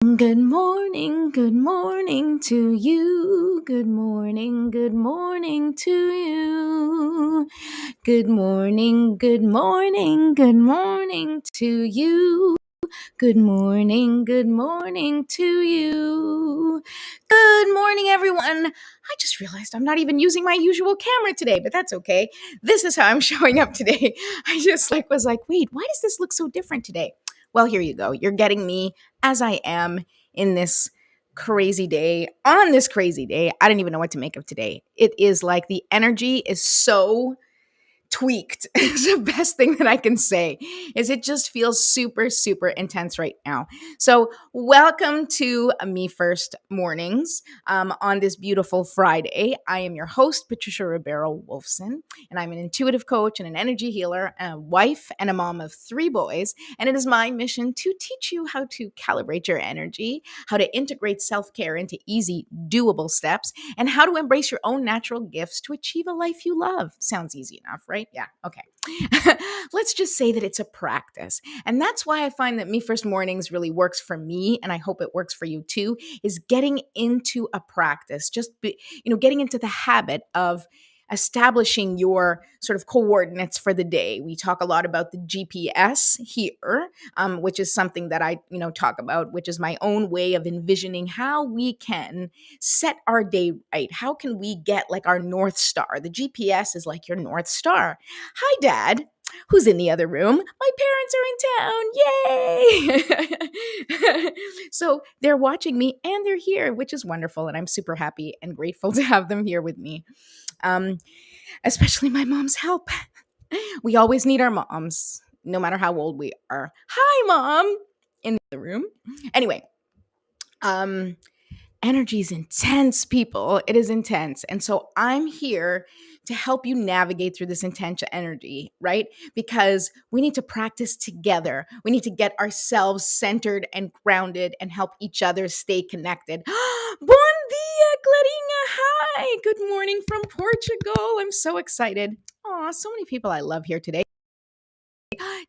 Good morning to you. Good morning to you. Good morning to you. Good morning to you. Good morning, everyone. I just realized I'm not even using my usual camera today, but that's okay. This is how I'm showing up today. I just was like, wait, why does this look so different today? Well, here you go. You're getting me as I am in this crazy day. On this crazy day, I don't even know what to make of today. It is like the energy is so tweaked is the best thing that I can say. Is it just feels super super intense right now. So welcome to Me First Mornings on this beautiful Friday. I am your host, Patricia Ribeiro Wolfson, and I'm an intuitive coach and an energy healer, a wife and a mom of 3 boys. And it is my mission to teach you how to calibrate your energy, how to integrate self-care into easy doable steps, and how to embrace your own natural gifts to achieve a life you love. Sounds easy enough, right? Yeah, okay. Let's just say that it's a practice. And that's why I find that Me First Mornings really works for me, and I hope it works for you too, is getting into a practice, getting into the habit of establishing your sort of coordinates for the day. We talk a lot about the GPS here, which is something that I, talk about, which is my own way of envisioning how we can set our day right. How can we get like our North Star? The GPS is like your North Star. Hi, Dad. Who's in the other room? My parents are in town. Yay! So they're watching me and they're here, which is wonderful. And I'm super happy and grateful to have them here with me. Um, Especially my mom's help. We always need our moms, no matter how old we are. Hi, Mom, in the room. Anyway, um, energy is intense, people. It is intense. And so I'm here to help you navigate through this intense energy, right? Because we need to practice together. We need to get ourselves centered and grounded and help each other stay connected. Bon dia, Clarinha. Hi. Good morning from Portugal. I'm so excited. Oh, so many people I love here today.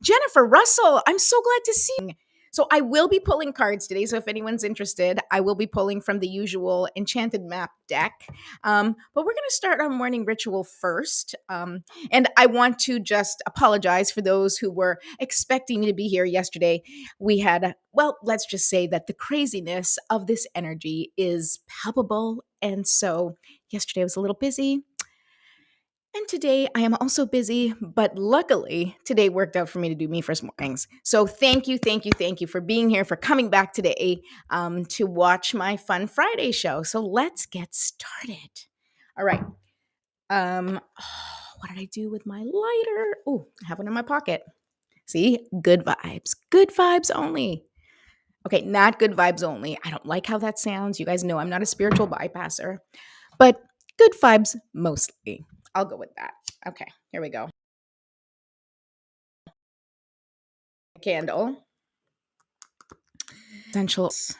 Jennifer Russell, I'm so glad to see you. So I will be pulling cards today. So if anyone's interested, I will be pulling from the usual Enchanted Map deck. But we're going to start our morning ritual first. And I want to just apologize for those who were expecting me to be here yesterday. We had, well, let's just say that the craziness of this energy is palpable. And so yesterday I was a little busy. And today I am also busy, but luckily today worked out for me to do Me First Mornings. So thank you for being here, for coming back today to watch my fun Friday show. So let's get started. All right. What did I do with my lighter? Oh, I have one in my pocket. See, good vibes only. Okay, not good vibes only. I don't like how that sounds. You guys know I'm not a spiritual bypasser, but good vibes mostly. I'll go with that. Okay, here we go. Candle. Essentials.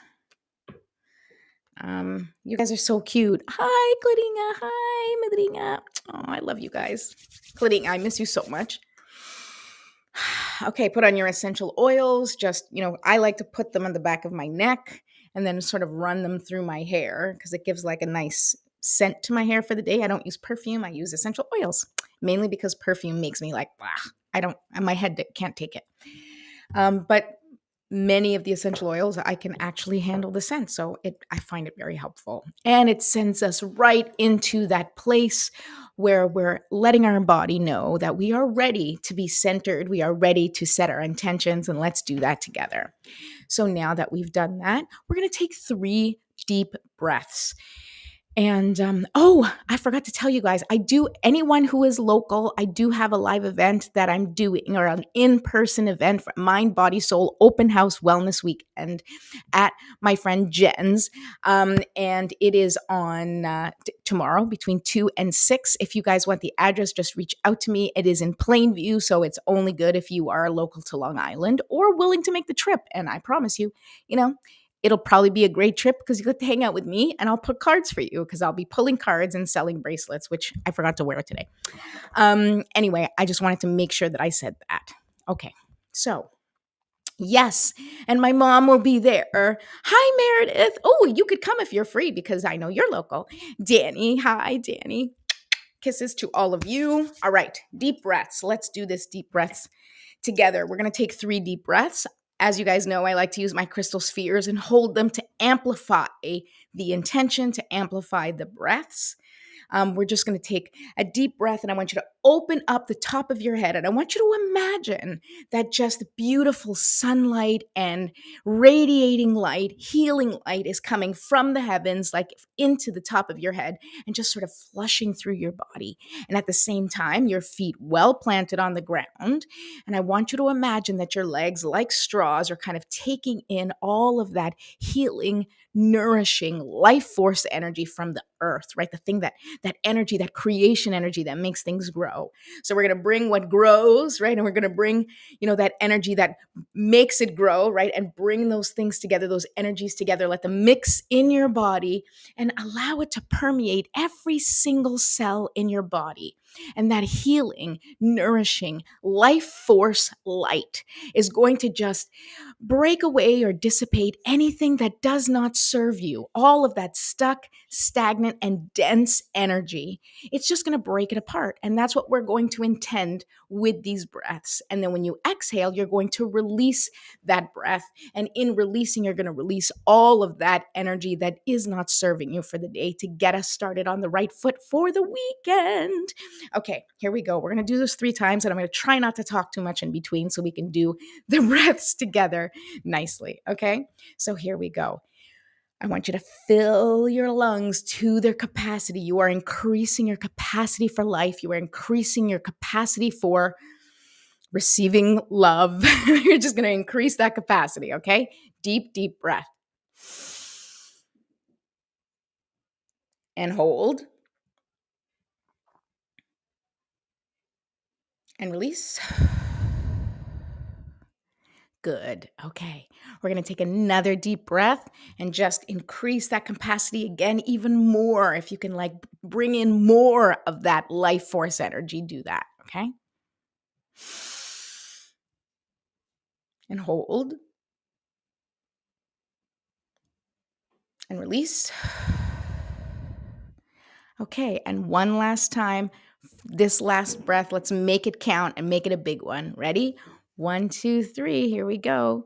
You guys are so cute. Hi, Clarinha. Hi, Madrinha. Oh, I love you guys. Clarinha, I miss you so much. Okay, put on your essential oils. Just, I like to put them on the back of my neck and then sort of run them through my hair because it gives like a nice scent to my hair for the day. I don't use perfume. I use essential oils, mainly because perfume makes me like, my head can't take it. But many of the essential oils, I can actually handle the scent. So I find it very helpful. And it sends us right into that place where we're letting our body know that we are ready to be centered. We are ready to set our intentions, and let's do that together. So now that we've done that, we're going to take 3 deep breaths. And I forgot to tell you guys, anyone who is local, I do have a live event that I'm doing, or an in-person event for Mind, Body, Soul Open House Wellness Weekend at my friend Jen's. And it is on tomorrow between 2 and 6. If you guys want the address, just reach out to me. It is in Plainview, so it's only good if you are local to Long Island or willing to make the trip. And I promise you, it'll probably be a great trip because you get to hang out with me, and I'll put cards for you because I'll be pulling cards and selling bracelets, which I forgot to wear today. Anyway, I just wanted to make sure that I said that. Okay, so Yes, and my mom will be there. Hi, Meredith. Oh, you could come if you're free because I know you're local. Danny, hi, Danny. Kisses to all of you. All right, deep breaths. Let's do this deep breaths together. We're going to take 3 deep breaths. As you guys know, I like to use my crystal spheres and hold them to amplify the intention, to amplify the breaths. We're just going to take a deep breath, and I want you to open up the top of your head, and I want you to imagine that just beautiful sunlight and radiating light, healing light is coming from the heavens, like into the top of your head, and just sort of flushing through your body. And at the same time, your feet well planted on the ground. And I want you to imagine that your legs, like straws, are kind of taking in all of that healing, nourishing life force energy from the earth, right? The thing that energy, that creation energy that makes things grow. So we're going to bring what grows, right? And we're going to bring, that energy that makes it grow, right? And bring those things together, those energies together, let them mix in your body and allow it to permeate every single cell in your body. And that healing, nourishing, life force light is going to just break away or dissipate anything that does not serve you. All of that stuck, stagnant, and dense energy, it's just going to break it apart. And that's what we're going to intend with these breaths. And then when you exhale, you're going to release that breath. And in releasing, you're going to release all of that energy that is not serving you for the day to get us started on the right foot for the weekend. Okay, here we go. We're going to do this 3 times, and I'm going to try not to talk too much in between so we can do the breaths together nicely. Okay, so here we go. I want you to fill your lungs to their capacity. You are increasing your capacity for life. You are increasing your capacity for receiving love. You're just going to increase that capacity, okay? Deep, deep breath. And hold. And release. Good. Okay. We're going to take another deep breath and just increase that capacity again, even more. If you can bring in more of that life force energy, do that. Okay. And hold. And release. Okay. And one last time, this last breath, let's make it count and make it a big one. Ready? 1, 2, 3. Here we go.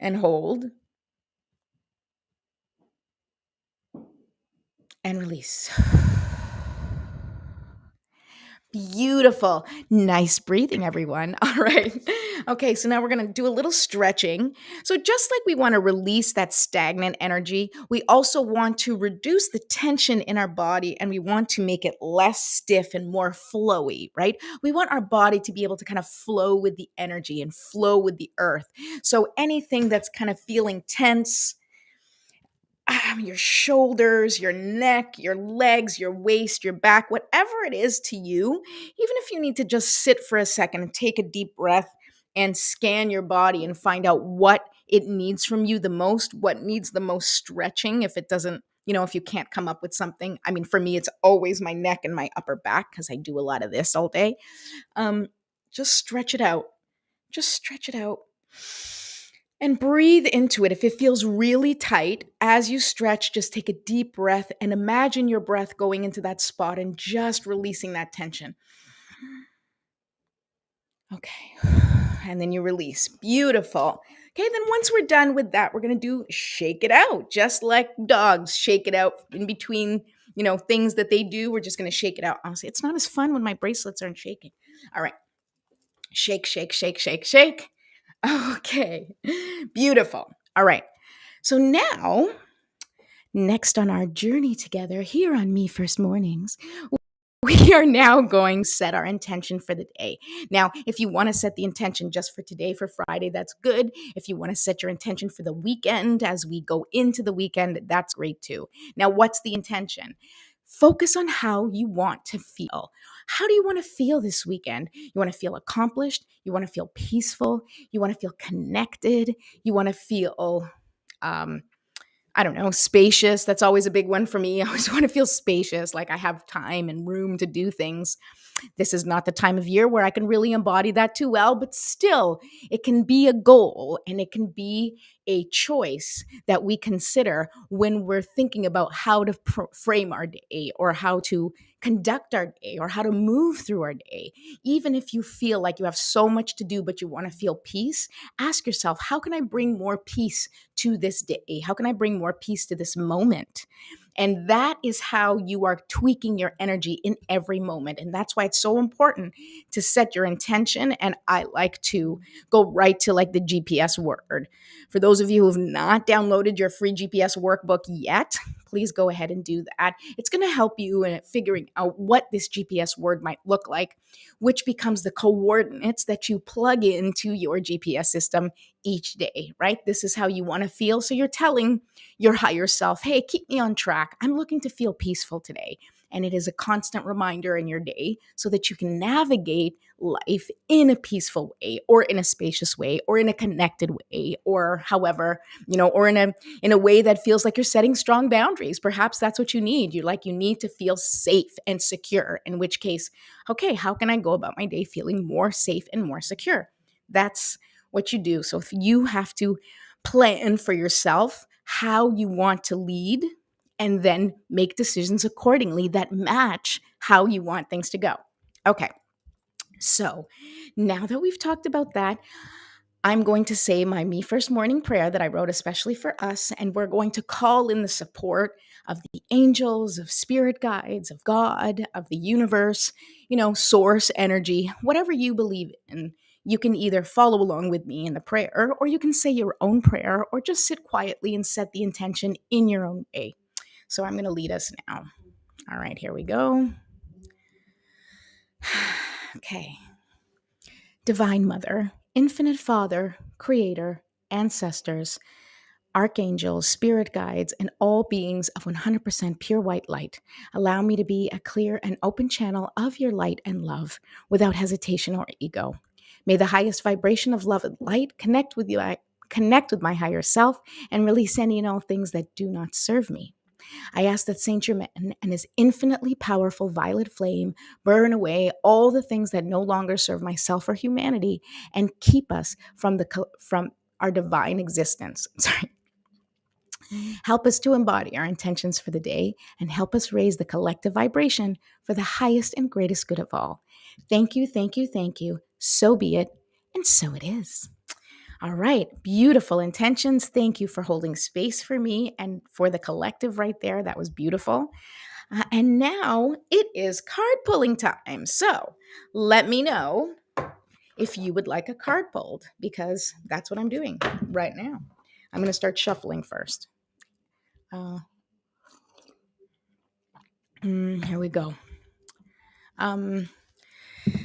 And hold. And release. Beautiful. Nice breathing, everyone. All right. Okay, so now we're going to do a little stretching. So just like we want to release that stagnant energy, we also want to reduce the tension in our body, and we want to make it less stiff and more flowy, right? We want our body to be able to kind of flow with the energy and flow with the earth. So anything that's kind of feeling tense, your shoulders, your neck, your legs, your waist, your back, whatever it is to you, even if you need to just sit for a second and take a deep breath and scan your body and find out what it needs from you the most, what needs the most stretching. If it doesn't, if you can't come up with something, for me, it's always my neck and my upper back because I do a lot of this all day. Just stretch it out. Just stretch it out. And breathe into it. If it feels really tight, as you stretch, just take a deep breath and imagine your breath going into that spot and just releasing that tension. Okay. And then you release. Beautiful. Okay, then once we're done with that, we're going to do shake it out, just like dogs shake it out in between, things that they do. We're just going to shake it out. Honestly, it's not as fun when my bracelets aren't shaking. All right. Shake, shake, shake, shake, shake. Okay. Beautiful. All right. So now, next on our journey together here on Me First Mornings, we are now going to set our intention for the day. Now, if you want to set the intention just for today, for Friday, that's good. If you want to set your intention for the weekend as we go into the weekend, that's great too. Now, what's the intention? Focus on how you want to feel. How do you want to feel this weekend? You want to feel accomplished. You want to feel peaceful. You want to feel connected. You want to feel I don't know, spacious. That's always a big one for me. I always want to feel spacious, like I have time and room to do things. This is not the time of year where I can really embody that too well, but still, it can be a goal and it can be a choice that we consider when we're thinking about how to frame our day or how to conduct our day or how to move through our day. Even if you feel like you have so much to do, but you want to feel peace, ask yourself, how can I bring more peace to this day? How can I bring more peace to this moment? And that is how you are tweaking your energy in every moment. And that's why it's so important to set your intention. And I like to go right to like the GPS word. For those of you who have not downloaded your free GPS workbook yet, please go ahead and do that. It's going to help you in figuring out what this GPS word might look like, which becomes the coordinates that you plug into your GPS system each day, right? This is how you want to feel. So you're telling your higher self, hey, keep me on track. I'm looking to feel peaceful today. And it is a constant reminder in your day so that you can navigate life in a peaceful way or in a spacious way or in a connected way or however, or in a way that feels like you're setting strong boundaries. Perhaps that's what you need. You need to feel safe and secure, in which case, okay, how can I go about my day feeling more safe and more secure? That's what you do. So if you have to plan for yourself how you want to lead and then make decisions accordingly that match how you want things to go. Okay. So now that we've talked about that, I'm going to say my Me First morning prayer that I wrote especially for us, and we're going to call in the support of the angels, of spirit guides, of God, of the universe, source energy, whatever you believe in. You can either follow along with me in the prayer, or you can say your own prayer, or just sit quietly and set the intention in your own way. So I'm going to lead us now. All right, here we go. Okay. Divine Mother, Infinite Father, Creator, ancestors, archangels, spirit guides, and all beings of 100% pure white light, allow me to be a clear and open channel of your light and love without hesitation or ego. May the highest vibration of love and light connect with my higher self and release any and all things that do not serve me. I ask that Saint Germain and his infinitely powerful violet flame burn away all the things that no longer serve myself or humanity and keep us from our divine existence. Sorry. Help us to embody our intentions for the day and help us raise the collective vibration for the highest and greatest good of all. Thank you, thank you, thank you. So be it, and so it is. All right, beautiful intentions. Thank you for holding space for me and for the collective right there. That was beautiful. And now it is card pulling time. So let me know if you would like a card pulled, because that's what I'm doing right now. I'm going to start shuffling first. Here we go.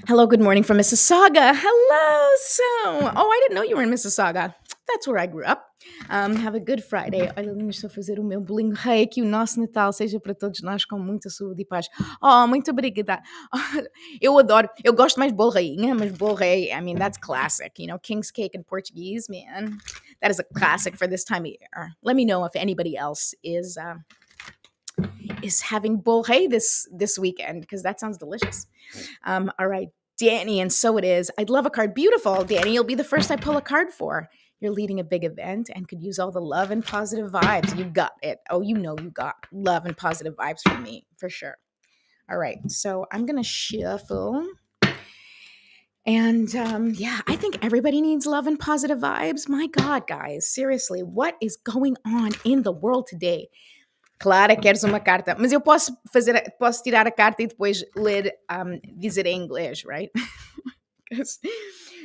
Hello, good morning from Mississauga. Hello, I didn't know you were in Mississauga. That's where I grew up. Have a good Friday. Olha, eu estou a fazer o meu bolinho rei, que o nosso Natal seja para todos nós com muita saúde e paz. Oh, muito obrigada. Eu adoro, eu gosto mais de bolo rainha, mas bolo rei, I mean, that's classic. King's cake in Portuguese, man. That is a classic for this time of year. Let me know if anybody else is having bolo rei this weekend, because that sounds delicious. All right, Danny, and so it is. I'd love a card. Beautiful, Danny. You'll be the first I pull a card for. You're leading a big event and could use all the love and positive vibes. You got it. Oh, you got love and positive vibes from me, for sure. All right, so I'm going to shuffle. And I think everybody needs love and positive vibes. My God, guys, seriously, what is going on in the world today? Claro, queres uma carta, mas eu posso tirar a carta e depois ler, dizer em inglês, right? Because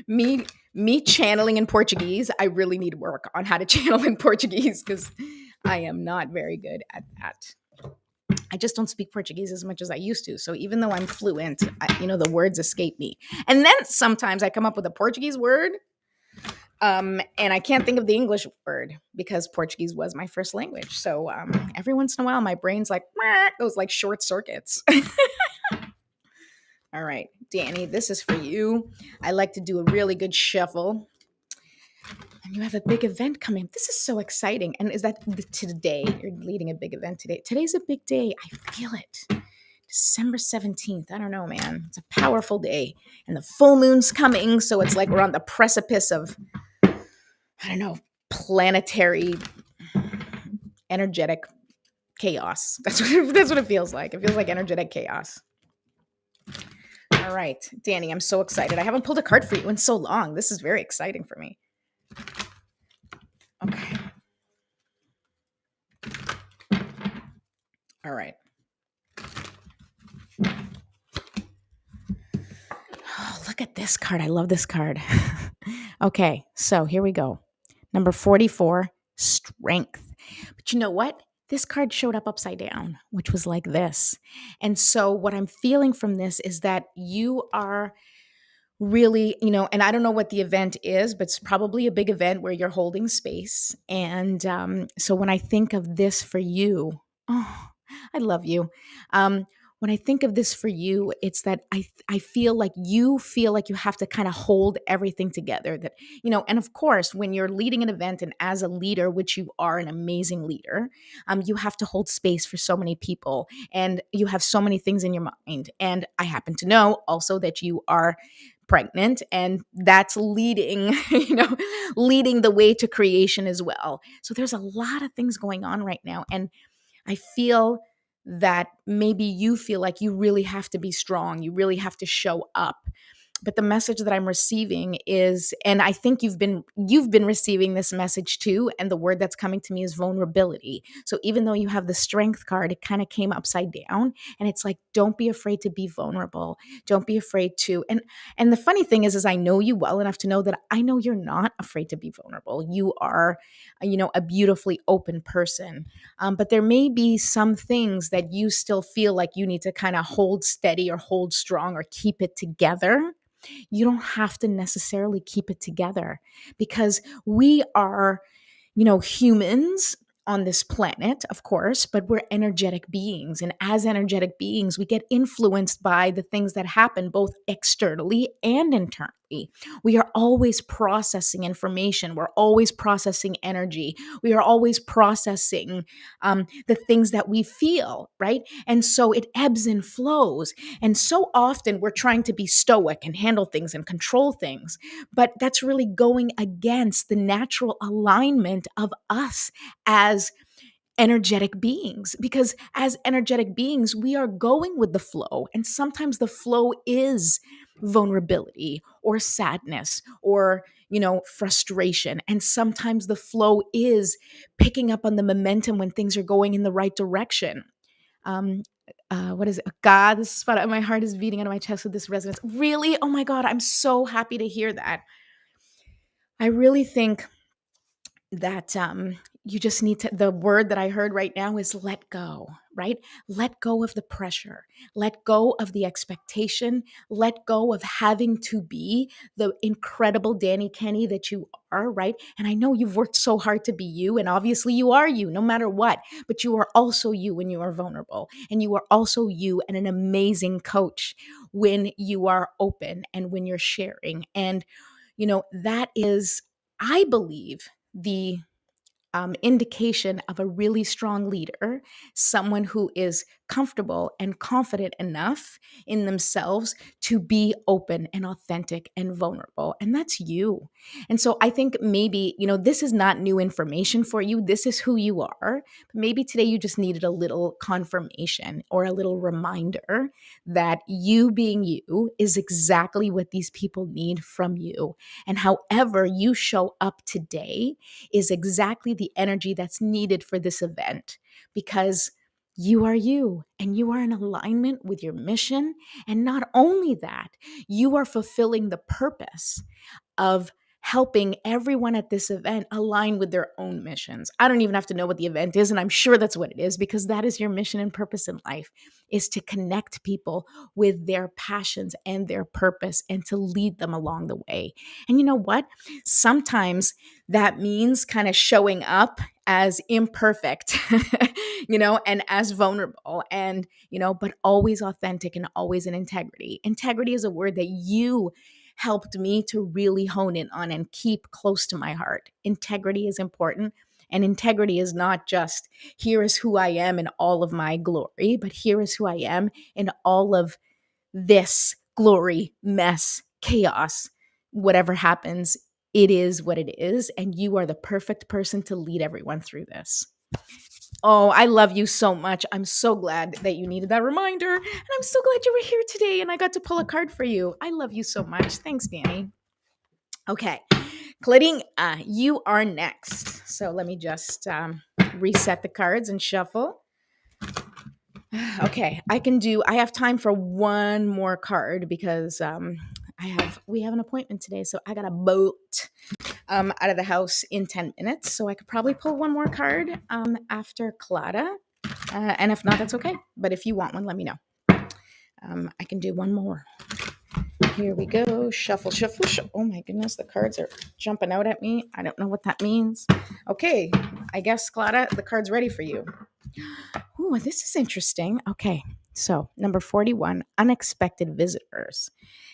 me channeling in Portuguese, I really need to work on how to channel in Portuguese because I am not very good at that. I just don't speak Portuguese as much as I used to. So even though I'm fluent, the words escape me. And then sometimes I come up with a Portuguese word, and I can't think of the English word because Portuguese was my first language. So every once in a while, my brain's like, goes like short circuits. All right, Danny, this is for you. I like to do a really good shuffle. And you have a big event coming. This is so exciting. And is that today? You're leading a big event today. Today's a big day. I feel it. December 17th. I don't know, man. It's a powerful day. And the full moon's coming. So it's like we're on the precipice of, I don't know, planetary energetic chaos. That's what it feels like. It feels like energetic chaos. All right, Danny, I'm so excited. I haven't pulled a card for you in so long. This is very exciting for me. Okay. All right. Oh, look at this card. I love this card. Okay, so here we go. Number 44, strength. But you know what? This card showed up upside down, which was like this. And so what I'm feeling from this is that you are really, and I don't know what the event is, but it's probably a big event where you're holding space. And so when I think of this for you, oh, I love you. When I think of this for you, it's that I feel like you have to kind of hold everything together. That, and of course, when you're leading an event and as a leader, which you are an amazing leader, you have to hold space for so many people and you have so many things in your mind. And I happen to know also that you are pregnant and that's leading leading the way to creation as well. So there's a lot of things going on right now, and I feel that maybe you feel like you really have to be strong, you really have to show up. But the message that I'm receiving is, and I think you've been receiving this message too, and the word that's coming to me is vulnerability. So even though you have the strength card, it kind of came upside down, and it's like, don't be afraid to be vulnerable. Don't be afraid to. And the funny thing is I know you well enough to know that I know you're not afraid to be vulnerable. You are, a beautifully open person. But there may be some things that you still feel like you need to kind of hold steady or hold strong or keep it together. You don't have to necessarily keep it together because we are, humans on this planet, of course, but we're energetic beings. And as energetic beings, we get influenced by the things that happen both externally and internally. We are always processing information. We're always processing energy. We are always processing the things that we feel, right? And so it ebbs and flows. And so often we're trying to be stoic and handle things and control things, but that's really going against the natural alignment of us as energetic beings, because as energetic beings we are going with the flow, and sometimes the flow is vulnerability or sadness or frustration, and sometimes the flow is picking up on the momentum when things are going in the right direction. um what is it? God, this spot, my heart is beating out of my chest with this resonance. Really? Oh my God, I'm so happy to hear that. I really think that you just need to, the word that I heard right now is let go, right? Let go of the pressure, let go of the expectation, let go of having to be the incredible Danny Kenny that you are, right? And I know you've worked so hard to be you, and obviously you are you no matter what, but you are also you when you are vulnerable, and you are also you and an amazing coach when you are open and when you're sharing. And that is, I believe, the indication of a really strong leader, someone who is comfortable and confident enough in themselves to be open and authentic and vulnerable. And that's you. And so I think maybe, this is not new information for you. This is who you are. But maybe today you just needed a little confirmation or a little reminder that you being you is exactly what these people need from you. And however you show up today is exactly the energy that's needed for this event, because you are you and you are in alignment with your mission. And not only that, you are fulfilling the purpose of helping everyone at this event align with their own missions. I don't even have to know what the event is, and I'm sure that's what it is, because that is your mission and purpose in life, is to connect people with their passions and their purpose and to lead them along the way. And you know what? Sometimes that means kind of showing up as imperfect, and as vulnerable, and, but always authentic and always in integrity. Integrity is a word that you helped me to really hone in on and keep close to my heart. Integrity is important. And integrity is not just here is who I am in all of my glory, but here is who I am in all of this glory, mess, chaos, whatever happens. It is what it is. And you are the perfect person to lead everyone through this. Oh, I love you so much. I'm so glad that you needed that reminder. And I'm so glad you were here today and I got to pull a card for you. I love you so much. Thanks, Danny. Okay. Clarinha, you are next. So let me just reset the cards and shuffle. Okay, I have time for one more card because we have an appointment today, so I got a boat out of the house in 10 minutes. So I could probably pull one more card after Clara. And if not, that's okay. But if you want one, let me know. I can do one more. Here we go. Shuffle, shuffle, shuffle. Oh my goodness, the cards are jumping out at me. I don't know what that means. Okay, I guess, Clara, the card's ready for you. Oh, this is interesting. Okay, so number 41, unexpected visitors.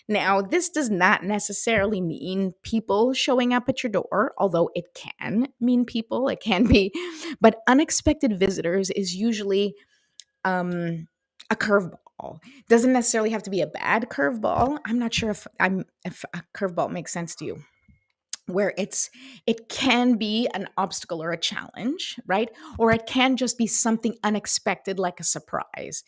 Now, this does not necessarily mean people showing up at your door, although it can mean people. It can be. But unexpected visitors is usually a curveball. Doesn't necessarily have to be a bad curveball. I'm not sure if a curveball makes sense to you. Where it can be an obstacle or a challenge, right? Or it can just be something unexpected, like a surprise.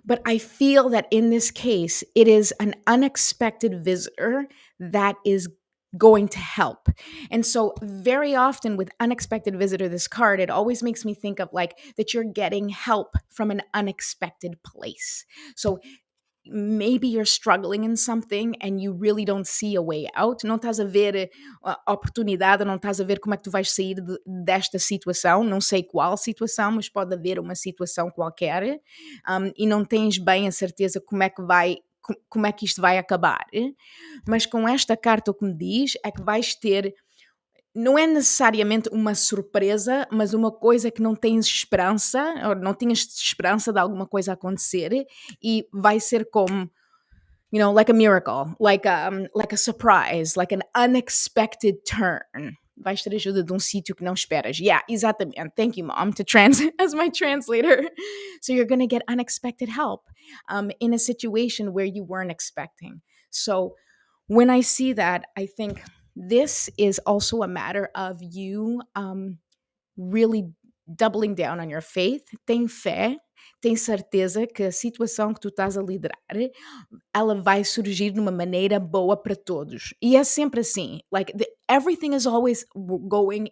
But I feel that in this case, it is an unexpected visitor that is going to help. And so very often with unexpected visitor, this card, it always makes me think of like that you're getting help from an unexpected place. So maybe you're struggling in something and you really don't see a way out, não estás a ver a oportunidade, não estás a ver como é que tu vais sair desta situação, não sei qual situação, mas pode haver uma situação qualquer, e não tens bem a certeza como é que isto vai acabar. Mas com esta carta o que me diz é que vais ter, não é necessariamente uma surpresa, mas uma coisa que não tens esperança, ou não tinhas esperança de alguma coisa acontecer, e vai ser como, like a miracle, like a surprise, like an unexpected turn. Vais ter ajuda de sítio que não esperas. Yeah, exatamente. Thank you, Mom, as my translator. So you're going to get unexpected help in a situation where you weren't expecting. So when I see that, I think this is also a matter of you really doubling down on your faith. Tem fé, tem certeza que a situação que tu estás a liderar, ela vai surgir de uma maneira boa para todos. E é sempre assim. Like everything is always going,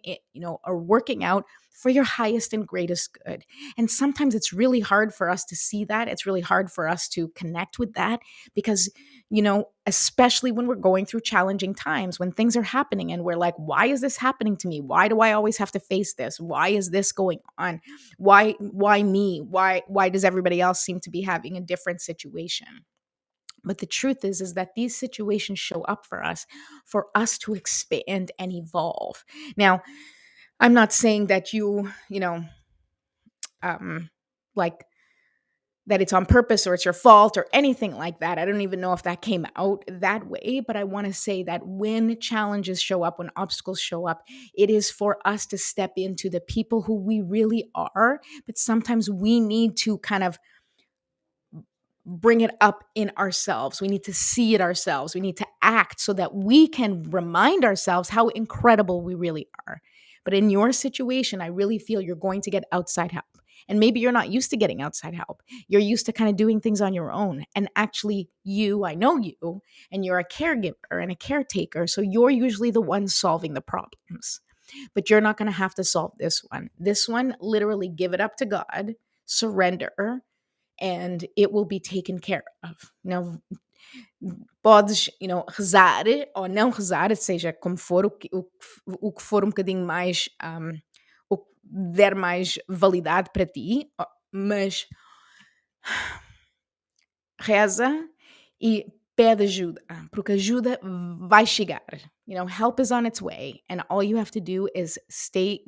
or working out for your highest and greatest good. And sometimes it's really hard for us to see that. It's really hard for us to connect with that because, especially when we're going through challenging times, when things are happening and we're like, why is this happening to me? Why do I always have to face this? Why is this going on? Why me? Why does everybody else seem to be having a different situation? But the truth is that these situations show up for us to expand and evolve. Now, I'm not saying that like that it's on purpose or it's your fault or anything like that. I don't even know if that came out that way, but I want to say that when challenges show up, when obstacles show up, it is for us to step into the people who we really are. But sometimes we need to kind of bring it up in ourselves. We need to see it ourselves. We need to act so that we can remind ourselves how incredible we really are. But in your situation, I really feel you're going to get outside help. And maybe you're not used to getting outside help. You're used to kind of doing things on your own. And actually, I know you, and you're a caregiver and a caretaker. So you're usually the one solving the problems. But you're not going to have to solve this one. This one, literally give it up to God, surrender, and it will be taken care of. Podes, rezar ou não rezar, seja como for, o que for um bocadinho mais, o que der mais validade para ti, mas reza e pede ajuda, porque ajuda vai chegar. Help is on its way, and all you have to do is stay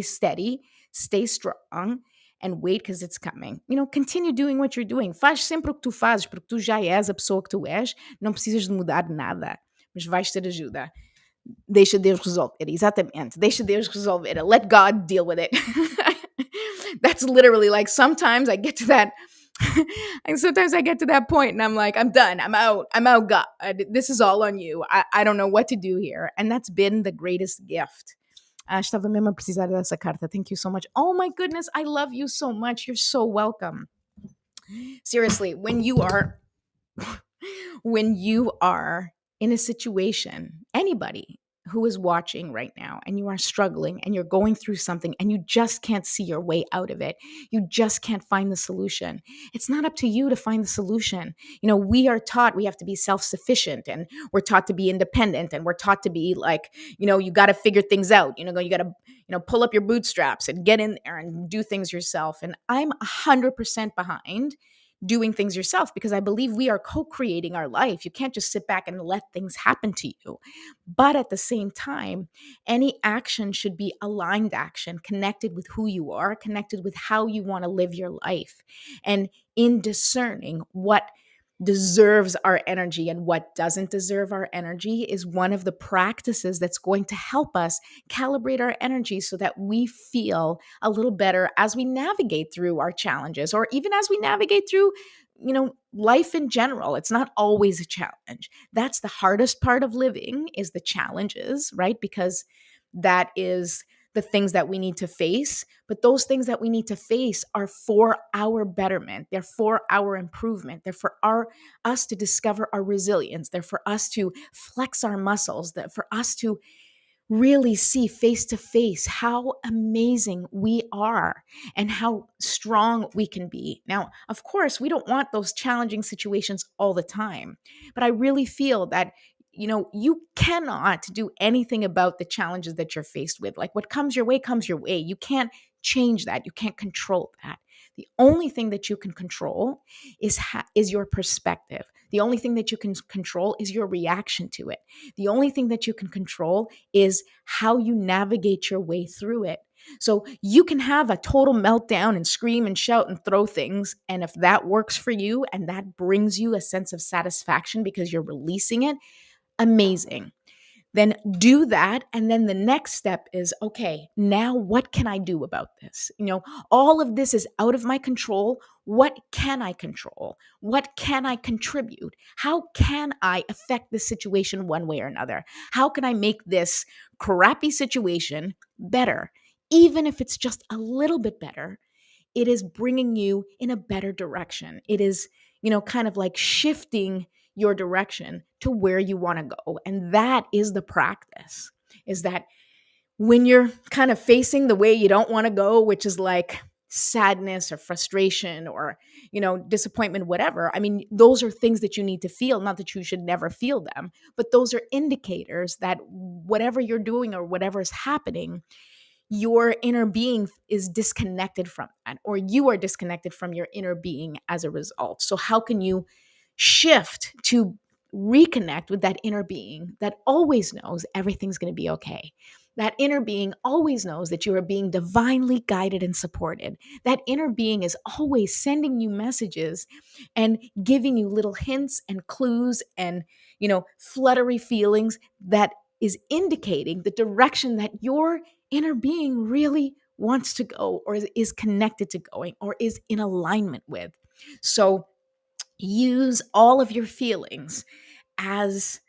steady, stay strong, and wait because it's coming. Continue doing what you're doing. Faz sempre o que tu fazes, porque tu já és a pessoa que tu és. Não precisas de mudar nada, mas vais ter ajuda. Deixa Deus resolver. Exatamente. Deixa Deus resolver. Let God deal with it. That's literally like sometimes I get to that. And sometimes I get to that point and I'm like, I'm done. I'm out. God. This is all on you. I don't know what to do here. And that's been the greatest gift. Estava mesmo a precisar dessa carta. Thank you so much. Oh my goodness. I love you so much. You're so welcome. Seriously, when you are in a situation, anybody who is watching right now and you are struggling and you're going through something and you just can't see your way out of it, you just can't find the solution. It's not up to you to find the solution. We are taught we have to be self-sufficient, and we're taught to be independent, and we're taught to be like, you got to figure things out. You got to, pull up your bootstraps and get in there and do things yourself. And I'm 100% behind doing things yourself, because I believe we are co-creating our life. You can't just sit back and let things happen to you. But at the same time, any action should be aligned action, connected with who you are, connected with how you want to live your life. And in discerning what deserves our energy and what doesn't deserve our energy is one of the practices that's going to help us calibrate our energy so that we feel a little better as we navigate through our challenges, or even as we navigate through life in general. It's not always a challenge. That's the hardest part of living, is the challenges, right? Because that is the things that we need to face. But those things that we need to face are for our betterment. They're for our improvement. They're for us to discover our resilience. They're for us to flex our muscles. They're for us to really see face to face how amazing we are and how strong we can be. Now, of course, we don't want those challenging situations all the time, but I really feel that you cannot do anything about the challenges that you're faced with. Like, what comes your way comes your way. You can't change that. You can't control that. The only thing that you can control is your perspective. The only thing that you can control is your reaction to it. The only thing that you can control is how you navigate your way through it. So you can have a total meltdown and scream and shout and throw things. And if that works for you and that brings you a sense of satisfaction because you're releasing it, amazing. Then do that. And then the next step is, okay, now what can I do about this? All of this is out of my control. What can I control? What can I contribute? How can I affect this situation one way or another? How can I make this crappy situation better? Even if it's just a little bit better, it is bringing you in a better direction. It is, kind of like shifting your direction to where you want to go. And that is the practice, is that when you're kind of facing the way you don't want to go, which is like sadness or frustration or, disappointment, whatever. I mean, those are things that you need to feel, not that you should never feel them, but those are indicators that whatever you're doing or whatever is happening, your inner being is disconnected from that, or you are disconnected from your inner being as a result. So how can you shift to reconnect with that inner being that always knows everything's going to be okay? That inner being always knows that you are being divinely guided and supported. That inner being is always sending you messages and giving you little hints and clues and, fluttery feelings that is indicating the direction that your inner being really wants to go, or is connected to going, or is in alignment with. So use all of your feelings as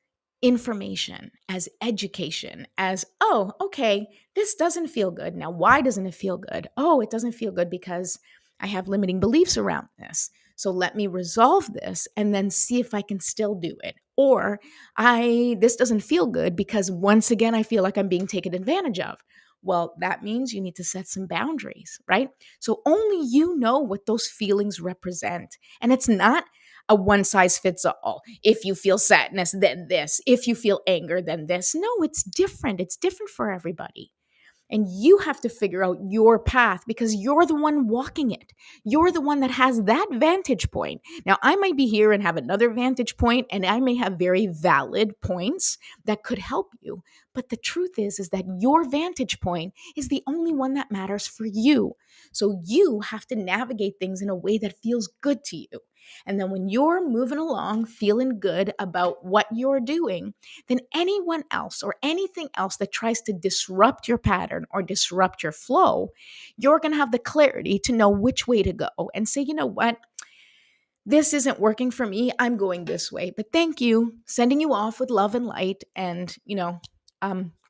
information, as education, as, oh, okay, this doesn't feel good. Now, why doesn't it feel good? Oh, it doesn't feel good because I have limiting beliefs around this. So let me resolve this and then see if I can still do it. Or this doesn't feel good because once again, I feel like I'm being taken advantage of. Well, that means you need to set some boundaries, right? So only you know what those feelings represent. And it's not a one size fits all. If you feel sadness, then this. If you feel anger, then this. No, it's different. It's different for everybody. And you have to figure out your path because you're the one walking it. You're the one that has that vantage point. Now, I might be here and have another vantage point, and I may have very valid points that could help you. But the truth is that your vantage point is the only one that matters for you. So you have to navigate things in a way that feels good to you. And then when you're moving along, feeling good about what you're doing, then anyone else or anything else that tries to disrupt your pattern or disrupt your flow, you're going to have the clarity to know which way to go and say, you know what? This isn't working for me. I'm going this way. But thank you. Sending you off with love and light and,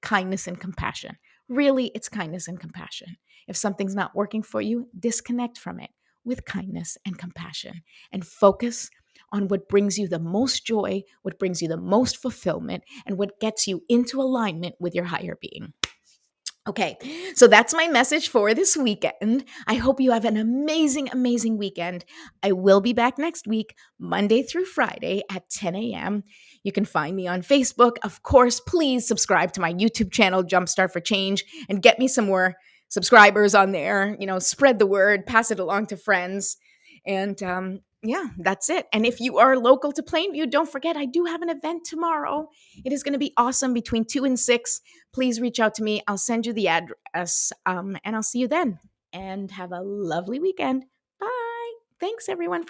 kindness and compassion. Really, it's kindness and compassion. If something's not working for you, disconnect from it with kindness and compassion and focus on what brings you the most joy, what brings you the most fulfillment, and what gets you into alignment with your higher being. Okay, so that's my message for this weekend. I hope you have an amazing, amazing weekend. I will be back next week, Monday through Friday at 10 a.m. You can find me on Facebook. Of course, please subscribe to my YouTube channel, Jumpstart for Change, and get me some more subscribers on there. Spread the word, pass it along to friends. And yeah, that's it. And if you are local to Plainview, don't forget, I do have an event tomorrow. It is going to be awesome between 2 and 6. Please reach out to me. I'll send you the address and I'll see you then. And have a lovely weekend. Bye. Thanks, everyone, for